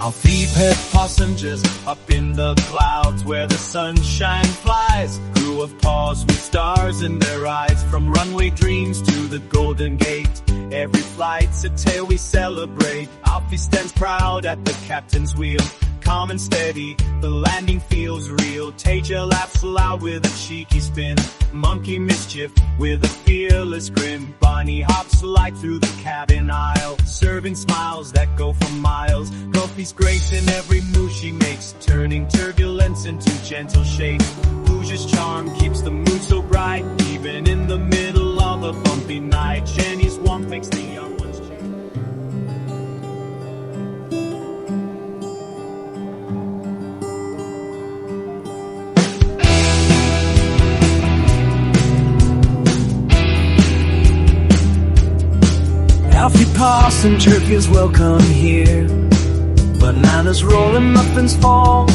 Alfie Pet Pawssengers up in the clouds where the sunshine flies. Crew of paws with stars in their eyes, from runway dreams to the Golden Gate. Every flight's a tale we celebrate. Alfie stands proud at the captain's wheel, calm and steady, the landing feels real. Taja laughs loud with a cheeky spin, Monkey mischief with a fearless grin. Bunny hops light through the cabin aisle, serving smiles that go for miles. Goofy's grace in every move she makes, turning turbulence into gentle shakes. Hoosier's charm keeps the mood so bright, even in the middle of a bumpy night. Jenny's warmth makes the young ones cheer. Alfie Pawssenger feels welcome here. Bananas roll and muffins fall,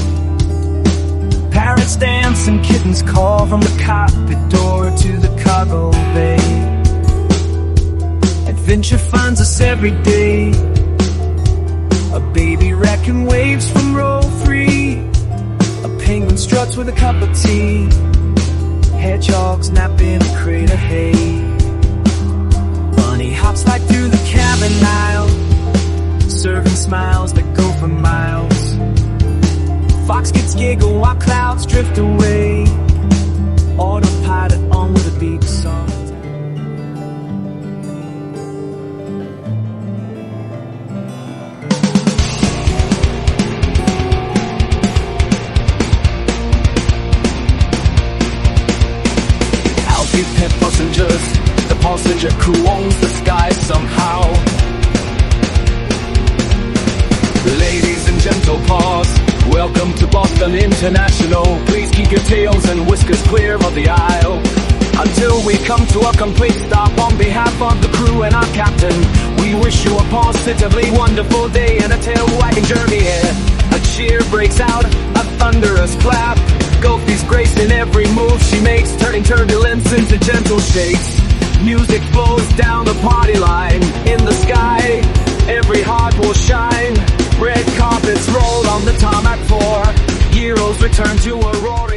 parrots dance and kittens call, from the cockpit door to the cargo bay. Adventure finds us every day. A baby raccoon waves from row 3, a penguin struts with a cup of tea, hedgehogs nap in a crate of hay. Bunny hops light through the cabin aisle, serving smiles that go for miles. Fox kids giggle while clouds drift away, autopilot on with a beat song. Alfie Pet Pawssengers, the passenger crew owns the sky somehow. Ladies and gentle paws, welcome to Boston International. Please keep your tails and whiskers clear of the aisle, until we come to a complete stop. On behalf of the crew and our captain, we wish you a positively wonderful day and a tail-wagging journey here. A cheer breaks out, a thunderous clap. Goofy's grace in every move she makes, turning turbulence into gentle shakes. Music flows down the party line. In the sky, every heart will shine. Red carpets roll on the tarmac floor, heroes return to a roar.